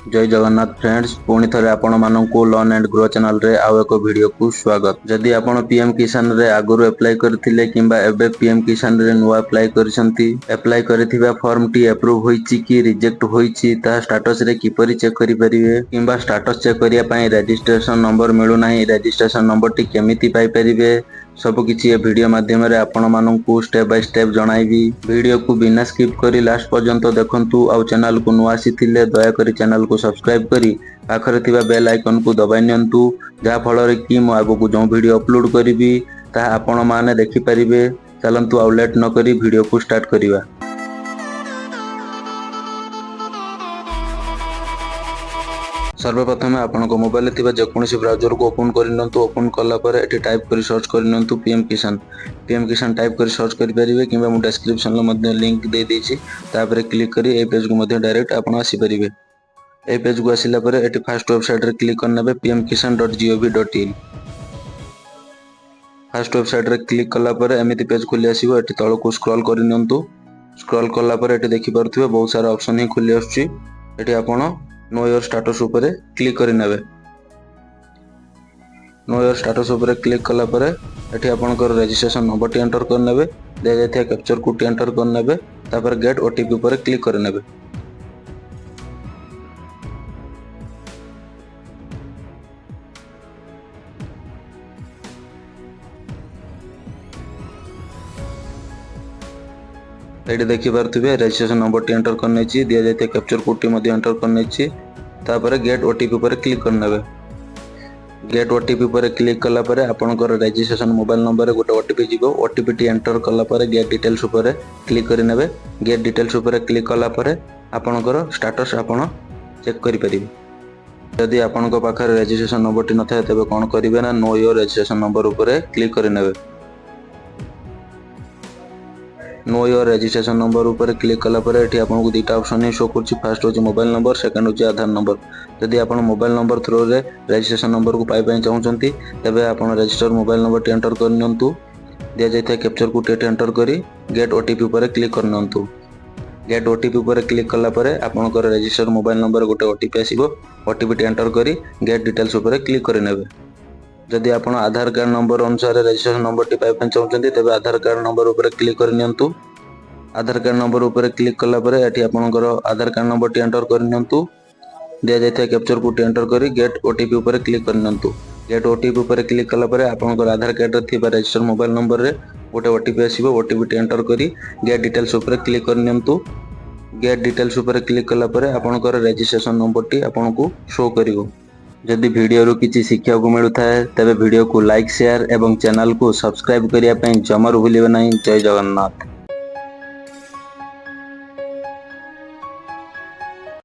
जय जगन्नाथ फ्रेंड्स, पुणी थे आपण मानू लर्न एंड ग्रो चैनल रे आउ एक वीडियो को स्वागत। जदि आपण पीएम किसान रे आगुरु अप्लाई करथिले किंबा एबे पीएम किसान रे नुआ अप्लाई करछंती, अप्लाई करथिबा फॉर्म टी अप्रूव होईची कि रिजेक्ट होईची ता स्टेटस रे किपरि चेक करि परिबे किंबा स्टेटस चेक करिया पई रजिस्ट्रेशन नंबर मिलु नाही, रजिस्ट्रेशन नंबर टी केमिति पाई परिबे सब किछि ए वीडियो माध्यम रे आपण मानू स्टेप बाय स्टेप जणाइबी। वीडियो को बिना स्किप करी लास्ट पर्यंत देखंतु। आउ चैनल को नुआ आसीथिले दया करी चैनल को सब्सक्राइब करी पाखरे थिबा बेल आइकन को दबाइ नियंतु, जहा फल कि मु आगु जो वीडियो अपलोड करी ता आपण माने देखि परिबे। चलंतु आउ लेट न करी वीडियो को स्टार्ट करिवा। सर्वप्रथम आपण मोबाइल थिबा जेकोसी ब्राउजर को ओपन करनियंतु। ओपन कला पर एटी टाइप करी सर्च करनियंतु पीएम किसान टाइप करी सर्च करि परिबे किंबा मु डिस्क्रिप्शन लो मध्ये लिंक दे देछि, तापर क्लिक करी ए पेज को मध्ये डायरेक्ट आपण आसी परिबे। ए पेज को आसिला पर एटी फर्स्ट वेबसाइट रे क्लिक करनेबे pmkisan.gov.in। फर्स्ट वेबसाइट रे क्लिक कला पर एमिति पेज खुली आसीबो। एटी तळ को स्क्रॉल करनियंतु। स्क्रॉल कला पर एटी देखि परथुबे बहुत सारा ऑप्शन ही खुली आछी। एटी आपण नो योर स्टेटस ऊपर क्लिक करिनेबे। नो योर स्टेटस ऊपर क्लिक कला पर एठी आपनकर रजिस्ट्रेशन नंबर टी एंटर करनेबे, दे जायथिया कैप्चर कोड टी एंटर करनेबे, तापर गेट ओटीपी ऊपर क्लिक करनेबे। एठी देखि पारथिबे रजिस्ट्रेशन नंबर टी एंटर करने छि, दिया जायथिया कैप्चर कोड टी मध्ये एंटर करने छि, तापर गेट ओटीपी ऊपर क्लिक करनेबे। गेट ओटीपी ऊपर क्लिक कला पर आपनकर रजिस्ट्रेशन मोबाइल नंबर रे गोटे ओटीपी जिवो। ओटीपी टी एंटर कला पर गेट डिटेल्स ऊपर क्लिक करिनेबे। गेट डिटेल्स ऊपर क्लिक कला पर आपनकर स्टेटस आपण चेक करि परिबे। यदि आपनक पाखरे रजिस्ट्रेशन नंबर टी नथाय तबे कोन करिवे ना नो योर रजिस्ट्रेशन नंबर ऊपर क्लिक करिनेबे। नो योर रजिस्ट्रेशन नंबर ऊपर क्लिक कला पर एठी आपनको दुटा ऑप्शन ही शो करछि। फर्स्ट होछि मोबाइल नंबर, सेकंड होछि आधार नंबर। यदि आपण मोबाइल नंबर थ्रू रे रजिस्ट्रेशन नंबर को पाई पई चाहउछंती तबे आपण रजिस्टर मोबाइल नंबर टी एंटर करनियंतु। दिया जायथा कैप्चर कोड टी एंटर करी गेट ओटीपी ऊपर क्लिक करनियंतु। गेट ओटीपी ऊपर क्लिक कला पर आपनकर रजिस्टर मोबाइल नंबर गोटे ओटीपी आसीबो। ओटीपी टी एंटर करी गेट डिटेल्स ऊपर क्लिक करिनेबे। जदि आपण आधार कार्ड नंबर अनुसार रजिस्ट्रेशन नंबर टी पाई पई चाहउछंती तबे आधार कार्ड नंबर ऊपर क्लिक करनियंतु। आधार कार्ड नंबर ऊपर क्लिक कला पर एठी आपनकर आधार कार्ड नंबर टी एंटर करनियंतु। दिया जायथा कैप्चर कोड टी एंटर करी गेट ओटीपी ऊपर क्लिक करनियंतु। गेट ओटीपी ऊपर क्लिक कला पर आपनकर आधार कार्ड रे थिबा रजिस्टर मोबाइल नंबर रे गोटे ओटीपी आसीबो। ओटीपी टी एंटर करी गेट डिटेल्स ऊपर क्लिक करनियंतु। गेट डिटेल्स ऊपर क्लिक कला पर आपनकर रजिस्ट्रेशन नंबर टी आपनको शो करिवो। जदि वीडियो रो किछि शिक्षा को मिलु थाए तबे वीडियो को लाइक शेयर एवं चैनल को सब्सक्राइब करिया पई जमार भूलिबे नहीं। जय जगन्नाथ।